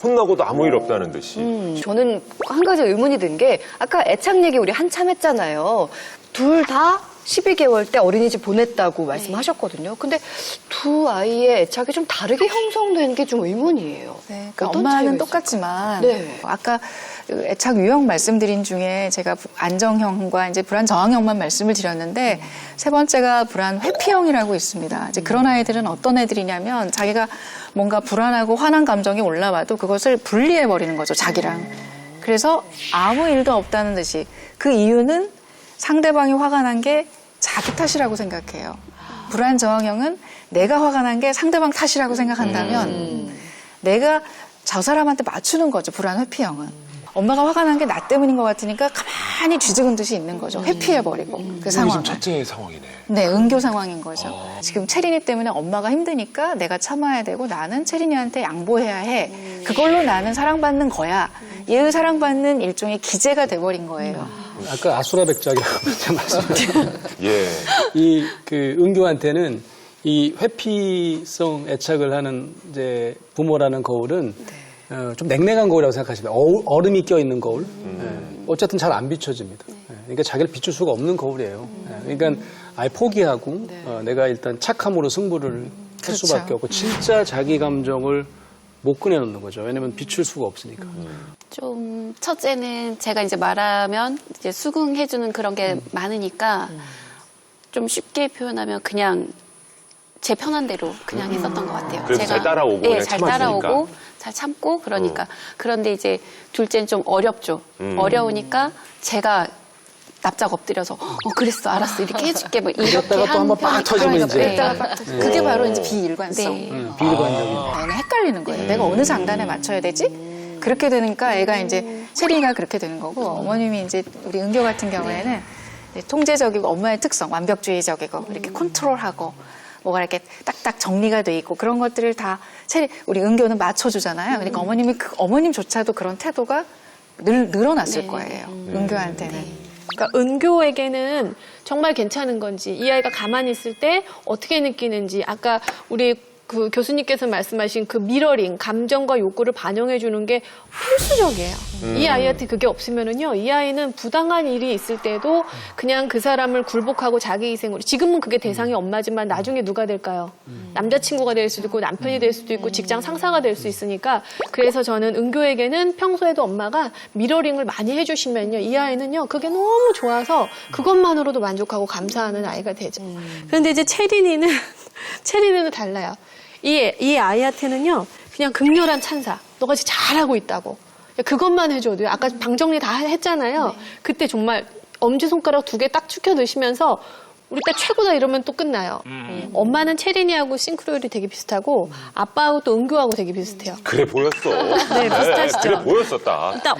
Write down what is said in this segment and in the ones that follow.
혼나고도 아무 일 없다는 듯이. 저는 한 가지 의문이 든 게 아까 애착 얘기 우리 한참 했잖아요. 둘 다 12개월 때 어린이집 보냈다고 말씀하셨거든요. 근데 두 아이의 애착이 좀 다르게 형성된 게 좀 의문이에요. 네, 그러니까 어떤 엄마는 차이가 똑같지만 네. 아까 애착 유형 말씀드린 중에 제가 안정형과 이제 불안 저항형만 말씀을 드렸는데 세 번째가 불안 회피형이라고 있습니다. 이제 그런 아이들은 어떤 애들이냐면 자기가 뭔가 불안하고 화난 감정이 올라와도 그것을 분리해 버리는 거죠, 자기랑. 그래서 아무 일도 없다는 듯이 그 이유는 상대방이 화가 난 게 자기 탓이라고 생각해요. 불안 저항형은 내가 화가 난 게 상대방 탓이라고 생각한다면 내가 저 사람한테 맞추는 거죠, 불안 회피형은. 엄마가 화가 난 게 나 때문인 것 같으니까 가만히 뒤죽은 듯이 있는 거죠. 회피해버리고 그 상황을. 지금 첫째의 상황이네. 네, 응교 상황인 거죠. 지금 체린이 때문에 엄마가 힘드니까 내가 참아야 되고 나는 체린이한테 양보해야 해. 그걸로 나는 사랑받는 거야. 얘의 사랑받는 일종의 기제가 돼버린 거예요. 아까 아수라백작이라고 말씀드렸죠. 예. 이 그 은교한테는 이 회피성 애착을 하는 이제 부모라는 거울은 좀 냉랭한 거울이라고 생각하시면 얼음이 껴 있는 거울. 어쨌든 잘 안 비춰집니다. 그러니까 자기를 비출 수가 없는 거울이에요. 그러니까 아예 포기하고 내가 일단 착함으로 승부를 할 수밖에 없고 진짜 자기 감정을 못 꺼내놓는 거죠. 왜냐면 비출 수가 없으니까. 좀 첫째는 제가 이제 말하면 이제 수긍해주는 그런 게 많으니까 좀 쉽게 표현하면 그냥 제 편한 대로 그냥 했었던 것 같아요. 그래도 잘 따라오고 네, 그냥 잘 참아주니까. 따라오고 잘 참고 그러니까. 그런데 이제 둘째는 좀 어렵죠. 어려우니까 제가 납작 엎드려서 그랬어 알았어 이렇게 해줄게 뭐 이렇게 그랬다가 또 한번 빡 터지면 이제. 그게 바로 이제 비일관성. 네. 비일관적인. 애는 헷갈리는 거예요. 내가 어느 장단에 맞춰야 되지? 그렇게 되니까 애가 이제 체리가 그렇게 되는 거고 어머님이 이제 우리 은교 같은 경우에는 이제 통제적이고 엄마의 특성 완벽주의적이고 이렇게 컨트롤하고 뭐가 이렇게 딱딱 정리가 돼 있고 그런 것들을 다 우리 은교는 맞춰주잖아요. 그러니까 어머님이 어머님조차도 그런 태도가 늘어났을 거예요. 은교한테는. 그러니까 은교에게는 정말 괜찮은 건지 이 아이가 가만히 있을 때 어떻게 느끼는지 아까 우리 그 교수님께서 말씀하신 그 미러링 감정과 욕구를 반영해 주는 게 필수적이에요. 이 아이한테 그게 없으면은요 이 아이는 부당한 일이 있을 때도 그냥 그 사람을 굴복하고 자기 희생으로 지금은 그게 대상이 엄마지만 나중에 누가 될까요? 남자친구가 될 수도 있고 남편이 될 수도 있고 직장 상사가 될 수 있으니까 그래서 저는 은교에게는 평소에도 엄마가 미러링을 많이 해주시면요 이 아이는요 그게 너무 좋아서 그것만으로도 만족하고 감사하는 아이가 되죠. 그런데 이제 체린이는 달라요. 이 아이한테는요, 그냥 극렬한 찬사. 너가 진짜 잘하고 있다고. 그것만 해줘도요. 아까 방 정리 다 했잖아요. 그때 정말 엄지손가락 2개 딱 축혀 넣으시면서 우리 딸 최고다 이러면 또 끝나요. 엄마는 체린이하고 싱크로율이 되게 비슷하고 아빠하고 또 은교하고 되게 비슷해요. 그래 보였어. 네, 비슷하시죠? 그래 보였었다. 일단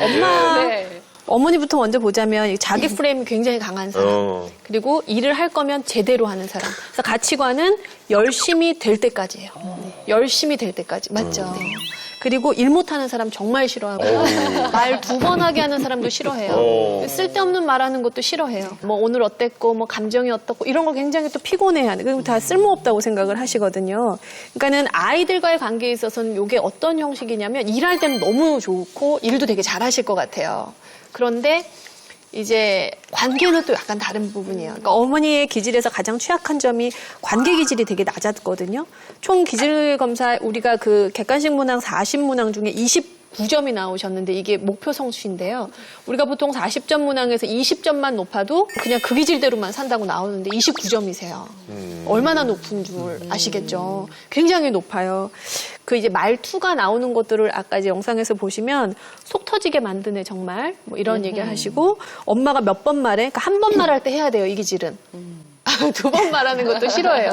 어머니부터 먼저 보자면 자기 프레임이 굉장히 강한 사람. 그리고 일을 할 거면 제대로 하는 사람. 그래서 가치관은 열심히 될 때까지예요. 열심히 될 때까지. 맞죠? 그리고 일 못하는 사람 정말 싫어하고요. 말 2번 하게 하는 사람도 싫어해요. 쓸데없는 말하는 것도 싫어해요. 뭐 오늘 어땠고 뭐 감정이 어떻고 이런 걸 굉장히 또 피곤해하는. 그리고 다 쓸모없다고 생각을 하시거든요. 그러니까는 아이들과의 관계에 있어서는 이게 어떤 형식이냐면 일할 때는 너무 좋고 일도 되게 잘하실 것 같아요. 그런데 이제 관계는 또 약간 다른 부분이에요. 그러니까 어머니의 기질에서 가장 취약한 점이 관계 기질이 되게 낮았거든요. 총 기질 검사 우리가 그 객관식 문항 40문항 중에 29점이 나오셨는데 이게 목표 성취인데요. 우리가 보통 40점 문항에서 20점만 높아도 그냥 그 기질대로만 산다고 나오는데 29점이세요. 얼마나 높은 줄 아시겠죠? 굉장히 높아요. 그 이제 말투가 나오는 것들을 아까 이제 영상에서 보시면 속 터지게 만드네 정말 뭐 이런 얘기 하시고 엄마가 몇 번 말해? 그러니까 한 번 말할 때 해야 돼요 이 기질은. 2번 말하는 것도 싫어해요.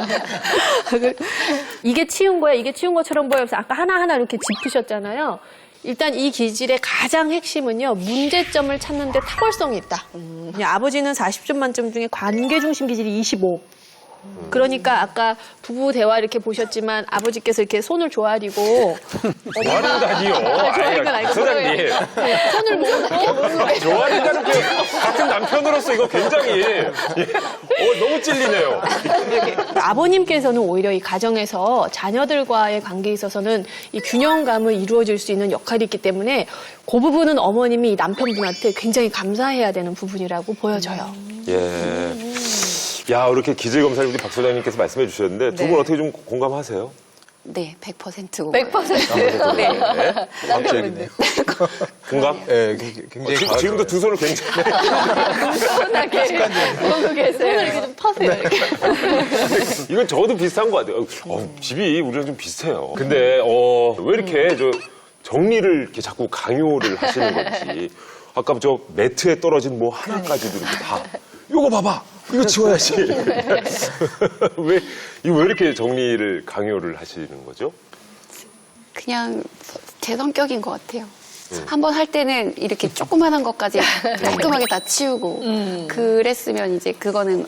이게 치운 거야 이게 치운 것처럼 보여서 아까 하나하나 이렇게 짚으셨잖아요. 일단 이 기질의 가장 핵심은요 문제점을 찾는데 탁월성이 있다. 아버지는 40점 만점 중에 관계 중심 기질이 25. 그러니까 아까 부부 대화 이렇게 보셨지만 아버지께서 이렇게 손을 조아리고 뭐하는 거 아니요. 좋아하는 건 알고 소장님. 손을 모으고 좋아하니까는 같은 남편으로서 이거 굉장히 너무 찔리네요. 아버님께서는 오히려 이 가정에서 자녀들과의 관계에 있어서는 이 균형감을 이루어질 수 있는 역할이 있기 때문에 그 부분은 어머님이 이 남편분한테 굉장히 감사해야 되는 부분이라고 보여져요. 예. 야, 이렇게 기질검사를 우리 박 소장님께서 말씀해 주셨는데 두 분 네. 어떻게 좀 공감하세요? 네, 100%고. 100%. 네. 갑자기네. 공감? 예, 굉장히 지금도 두 손을 굉장히 시원하게 보고 계세요. 손을 이렇게 좀 퍼세요. 이렇게. 이건 저도 비슷한 것 같아요. 집이 우리랑 좀 비슷해요. 근데 왜 이렇게 정리를 이렇게 자꾸 강요를 하시는 건지. 아까 저 매트에 떨어진 뭐 하나까지도 이렇게 다 요거 봐봐. 이거 치워야지. 왜 이렇게 정리를 강요를 하시는 거죠? 그냥 제 성격인 것 같아요. 한번 할 때는 이렇게 조그만한 것까지 깔끔하게 다 치우고 그랬으면 이제 그거는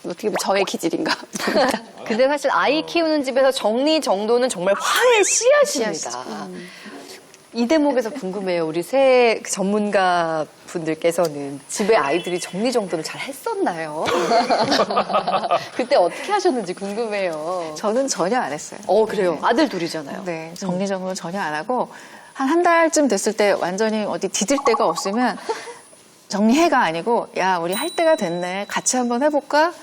어떻게 보면 저의 기질인가 봅니다. 근데 사실 아이 키우는 집에서 정리 정도는 정말 화의 씨앗입니다. 이 대목에서 궁금해요. 우리 새 전문가 분들께서는 집에 아이들이 정리 정도를 잘 했었나요? 그때 어떻게 하셨는지 궁금해요. 저는 전혀 안 했어요. 그래요. 아들 둘이잖아요. 네, 정리정돈 전혀 안 하고 한 달쯤 됐을 때 완전히 어디 디딜 데가 없으면 정리해가 아니고 야 우리 할 때가 됐네 같이 한번 해볼까?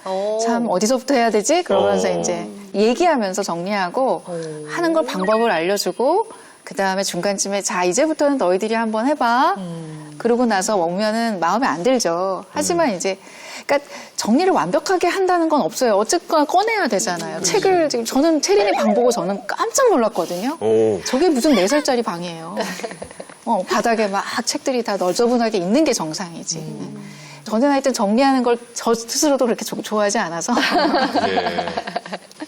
참 어디서부터 해야 되지? 그러면서 이제 얘기하면서 정리하고 하는 걸 방법을 알려주고 그 다음에 중간쯤에 자 이제부터는 너희들이 한번 해봐. 그러고 나서 오면은 마음에 안 들죠. 하지만 이제 그러니까 정리를 완벽하게 한다는 건 없어요. 어쨌거나 꺼내야 되잖아요. 책을 지금 저는 체린이 방 보고 저는 깜짝 놀랐거든요. 저게 무슨 4살짜리 방이에요. 바닥에 막 책들이 다 널저분하게 있는 게 정상이지. 저는 하여튼 정리하는 걸 저 스스로도 그렇게 좋아하지 않아서. 예.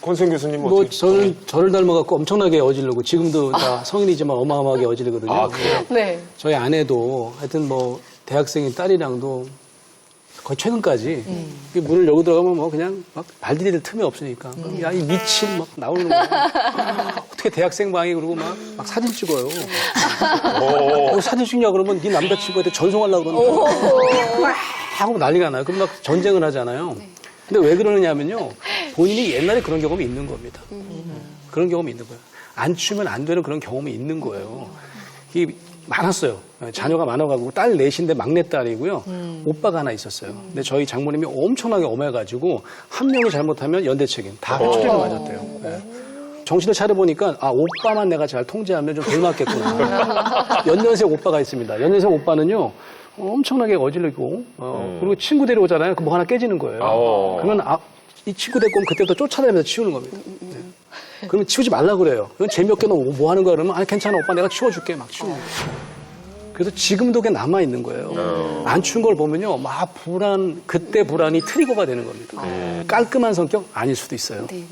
권수영 교수님 뭐 저는 저를 닮아갖고 엄청나게 어지르고 지금도 다 성인이지만 어마어마하게 어지르거든요. 아, 그래요? 네. 저희 아내도 하여튼 뭐 대학생인 딸이랑도 거의 최근까지 이 문을 열고 들어가면 뭐 그냥 막 발디딜 틈이 없으니까 야 이 미친 막 나오는 거야. 어떻게 대학생 방에 그러고 막 사진 찍어요. 사진 찍냐 그러면 네 남자친구한테 전송하려고 그러는 거야. 하고 난리가 나요. 그럼 막 전쟁을 하잖아요. 근데 왜 그러느냐면요. 본인이 옛날에 그런 경험이 있는 겁니다. 그런 경험이 있는 거예요. 안 치우면 안 되는 그런 경험이 있는 거예요. 이게 많았어요. 자녀가 많아가지고 딸 넷인데 막내딸이고요. 오빠가 하나 있었어요. 근데 저희 장모님이 엄청나게 엄해가지고 한 명이 잘못하면 연대 책임 다 초리를 맞았대요. 네. 정신을 차려보니까 오빠만 내가 잘 통제하면 좀 덜 맞겠구나. 연년생 오빠가 있습니다. 연년생 오빠는요. 엄청나게 어지르고 그리고 친구 데려오잖아요. 그 뭐 하나 깨지는 거예요. 그러면 이 친구 데리고 오면 그때부터 쫓아다니면서 치우는 겁니다. 네. 그러면 치우지 말라 그래요. 그럼 재미없게 너 뭐 하는 거야? 그러면 괜찮아 오빠 내가 치워줄게 막 치우는 거예요. 그래서 지금도 그게 남아있는 거예요. 안 치운 걸 보면요. 막 그때 불안이 트리거가 되는 겁니다. 깔끔한 성격 아닐 수도 있어요. 네.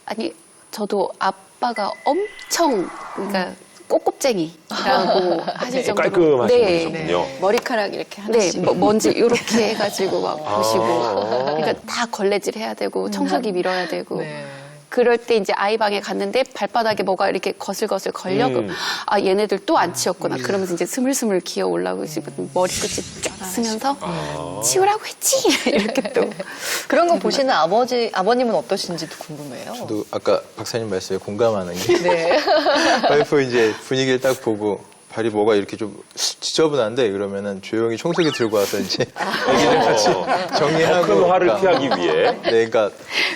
아니 저도 아빠가 엄청 그러니까 꼬꼽쟁이라고 하실 정도로 깔끔하신 분이군요. 머리카락 이렇게 하나씩. 네, 먼지 이렇게 해가지고 막 보시고 그러니까 다 걸레질 해야 되고 청소기 밀어야 되고 그럴 때 이제 아이 방에 갔는데 발바닥에 뭐가 이렇게 거슬거슬 걸려 얘네들 또 안 치웠구나 그러면서 이제 스물스물 기어 올라오고 머리끝이 쫙 쓰면서 치우라고 했지 이렇게 또 그런 거 보시는 아버님은 어떠신지도 궁금해요. 저도 아까 박사님 말씀에 공감하는 게 네. 와이프 이제 분위기를 딱 보고 발이 뭐가 이렇게 좀 지저분한데 그러면은 조용히 청소기 들고 와서 이제 애기들 같이 정리하고 큰 화를 피하기 위해. 네, 그러니까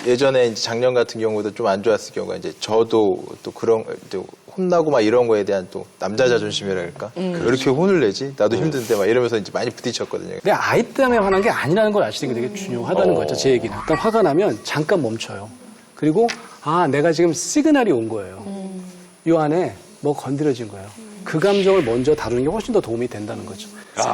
예전에 이제 작년 같은 경우도 좀 안 좋았을 경우가 이제 저도 또 그런 또 혼나고 막 이런 거에 대한 또 남자 자존심이랄까 이렇게 혼을 내지 나도 힘든데 막 이러면서 이제 많이 부딪혔거든요. 근데 아이 때문에 화난 게 아니라는 걸 아시는 게 되게 중요하다는 거죠. 제 얘기는. 일단 화가 나면 잠깐 멈춰요. 그리고 내가 지금 시그널이 온 거예요. 이 안에 뭐 건드려진 거예요. 그 감정을 먼저 다루는 게 훨씬 더 도움이 된다는 거죠.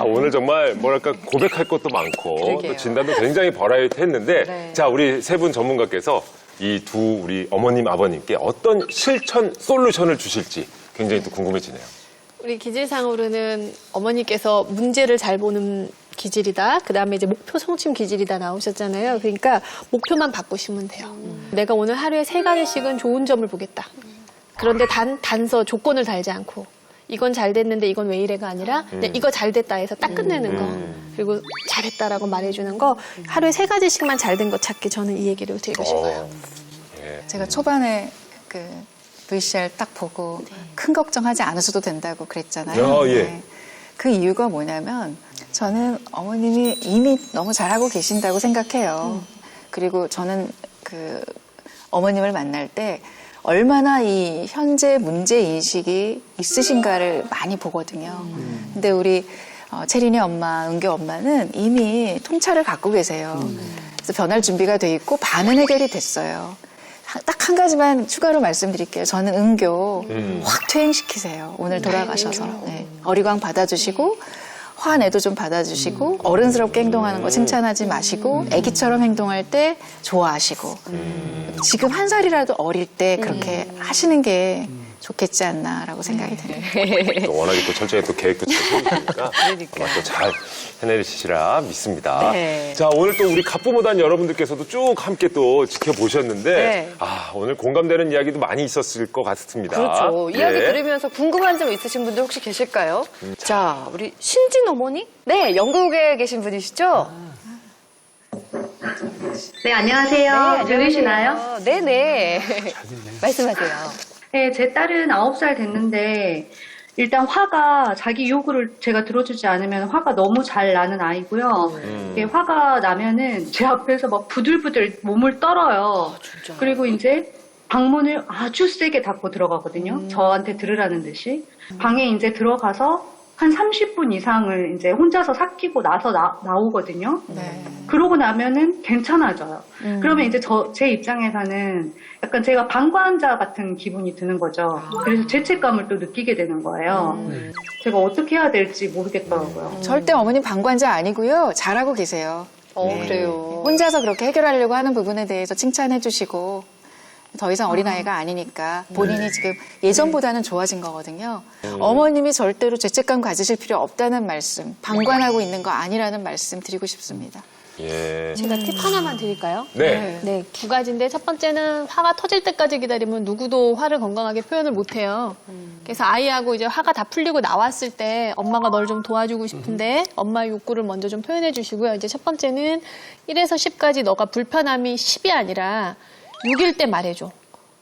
오늘 정말 뭐랄까 고백할 것도 많고 또 진단도 굉장히 버라이어티했는데 자 우리 세 분 전문가께서 이 두 우리 어머님 아버님께 어떤 실천 솔루션을 주실지 굉장히 또 궁금해지네요. 우리 기질상으로는 어머니께서 문제를 잘 보는 기질이다. 그다음에 이제 목표 성취 기질이다 나오셨잖아요. 그러니까 목표만 바꾸시면 돼요. 내가 오늘 하루에 3가지씩은 좋은 점을 보겠다. 그런데 단서 조건을 달지 않고 이건 잘 됐는데 이건 왜 이래가 아니라 그냥 이거 잘 됐다 해서 딱 끝내는 거. 그리고 잘했다라고 말해주는 거. 하루에 3가지씩만 잘 된 거 찾기. 저는 이 얘기를 드리고 싶어요. 제가 초반에 그 VCR 딱 보고 큰 걱정하지 않으셔도 된다고 그랬잖아요. 예. 네. 그 이유가 뭐냐면 저는 어머님이 이미 너무 잘하고 계신다고 생각해요. 그리고 저는 그 어머님을 만날 때 얼마나 이 현재 문제 인식이 있으신가를 많이 보거든요. 근데 우리 채린이 엄마, 은교 엄마는 이미 통찰을 갖고 계세요. 그래서 변할 준비가 돼 있고 반은 해결이 됐어요. 딱 한 가지만 추가로 말씀드릴게요. 저는 은교 확 퇴행시키세요. 오늘 돌아가셔서. 네. 어리광 받아주시고 화내도 좀 받아주시고 어른스럽게 행동하는 거 칭찬하지 마시고 애기처럼 행동할 때 좋아하시고 지금 1살이라도 어릴 때 그렇게 하시는 게 좋겠지 않나라고 생각이 듭니다. 또 워낙에 또 철저히 또 계획도 잘 세우시니까 아마 또 잘 해내시리라 믿습니다. 네. 자, 오늘 또 우리 갑부모단 여러분들께서도 쭉 함께 또 지켜보셨는데 네. 오늘 공감되는 이야기도 많이 있었을 것 같습니다. 그렇죠. 이야기 네. 들으면서 들으면서 궁금한 점 있으신 분들 혹시 계실까요? 자, 우리 신진 어머니? 네, 영국에 계신 분이시죠? 네, 안녕하세요. 들리시나요? 네네. 말씀하세요. 네, 제 딸은 9살 됐는데, 일단 화가, 자기 요구를 제가 들어주지 않으면 화가 너무 잘 나는 아이고요. 이게 화가 나면은 제 앞에서 막 부들부들 몸을 떨어요. 그리고 이제 방문을 아주 세게 닫고 들어가거든요. 저한테 들으라는 듯이. 방에 이제 들어가서 한 30분 이상을 이제 혼자서 삭히고 나서 나오거든요. 네. 그러고 나면은 괜찮아져요. 그러면 이제 제 입장에서는 약간 제가 방관자 같은 기분이 드는 거죠. 그래서 죄책감을 또 느끼게 되는 거예요. 제가 어떻게 해야 될지 모르겠더라고요. 절대 어머님 방관자 아니고요. 잘하고 계세요. 그래요. 혼자서 그렇게 해결하려고 하는 부분에 대해서 칭찬해 주시고 더 이상 어린아이가 아니니까 본인이 지금 예전보다는 좋아진 거거든요. 어머님이 절대로 죄책감 가지실 필요 없다는 말씀, 방관하고 있는 거 아니라는 말씀 드리고 싶습니다. 예. 제가 팁 하나만 드릴까요? 네. 네, 2가지인데 첫 번째는 화가 터질 때까지 기다리면 누구도 화를 건강하게 표현을 못 해요. 그래서 아이하고 이제 화가 다 풀리고 나왔을 때 엄마가 널 좀 도와주고 싶은데 엄마의 욕구를 먼저 좀 표현해 주시고요. 이제 첫 번째는 1에서 10까지 너가 불편함이 10이 아니라 6일 때 말해줘.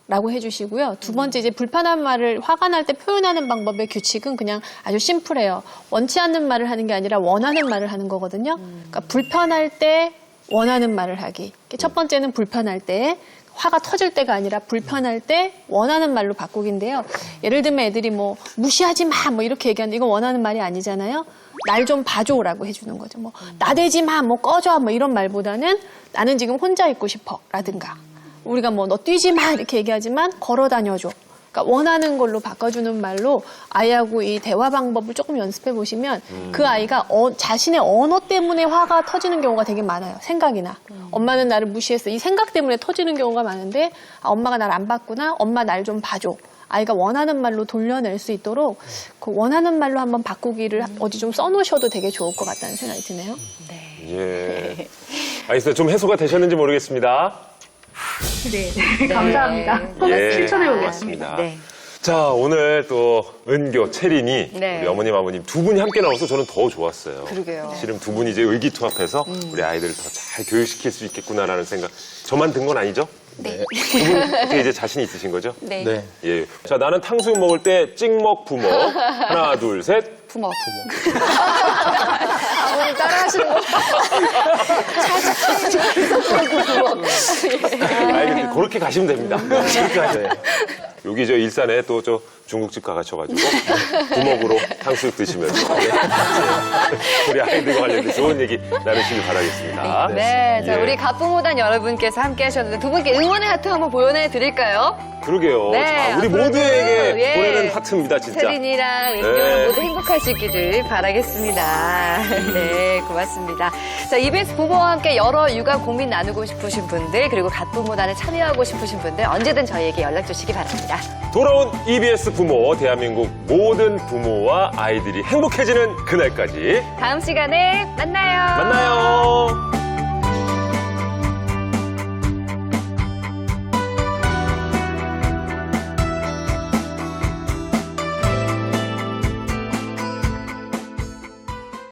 라고 해주시고요. 두 번째 이제 불편한 말을 화가 날 때 표현하는 방법의 규칙은 그냥 아주 심플해요. 원치 않는 말을 하는 게 아니라 원하는 말을 하는 거거든요. 그러니까 불편할 때 원하는 말을 하기. 첫 번째는 불편할 때 화가 터질 때가 아니라 불편할 때 원하는 말로 바꾸기인데요. 예를 들면 애들이 뭐 무시하지 마 뭐 이렇게 얘기하는데 이건 원하는 말이 아니잖아요. 날 좀 봐줘라고 해주는 거죠. 뭐 나대지 마, 뭐 꺼져 뭐 이런 말보다는 나는 지금 혼자 있고 싶어라든가. 우리가 뭐 너 뛰지 마 이렇게 얘기하지만 걸어 다녀줘. 그러니까 원하는 걸로 바꿔주는 말로 아이하고 이 대화 방법을 조금 연습해 보시면 그 아이가 자신의 언어 때문에 화가 터지는 경우가 되게 많아요. 생각이나. 엄마는 나를 무시했어. 이 생각 때문에 터지는 경우가 많은데 엄마가 날 안 봤구나. 엄마 날 좀 봐줘. 아이가 원하는 말로 돌려낼 수 있도록 그 원하는 말로 한번 바꾸기를 어디 좀 써놓으셔도 되게 좋을 것 같다는 생각이 드네요. 예. 알겠습니다. 좀 해소가 되셨는지 모르겠습니다. 네, 감사합니다. 꼭 실천해 보겠습니다. 고맙습니다. 자, 오늘 또 은교, 채린이 네. 우리 어머님, 아버님 두 분이 함께 나와서 저는 더 좋았어요. 그러게요. 실은 두 분이 이제 의기투합해서 우리 아이들을 더 잘 교육시킬 수 있겠구나라는 생각. 저만 든 건 아니죠? 네. 두 분 어떻게 이제 자신 있으신 거죠? 네. 네. 예. 자, 나는 탕수육 먹을 때 찍먹, 부먹. 하나, 둘, 셋. 부먹. 아버님 따라하시는 거. 아니, 그렇게 가시면 됩니다. 그렇게 하세요. 여기 저 일산에 또 저 중국집 가가셔가지고 부먹으로 탕수육 드시면서 우리 아이들과 관련된 좋은 얘기 나누시길 바라겠습니다. 네, 자, 예. 우리 갑부모단 여러분께서 함께 하셨는데 두 분께 응원의 하트 한번 보내드릴까요? 그러게요. 네, 자, 우리 앞으로도, 모두에게 예. 보내는 하트입니다, 진짜. 세린이랑 은교는 네. 모두 행복하시기를 바라겠습니다. 네, 고맙습니다. 자, EBS 부모와 함께 여러 육아 고민 나누고 싶으신 분들, 그리고 갑부모단에 참여하고 싶으신 분들 언제든 저희에게 연락 주시기 바랍니다. 돌아온 EBS 부모, 대한민국 모든 부모와 아이들이 행복해지는 그날까지 다음 시간에 만나요. 만나요.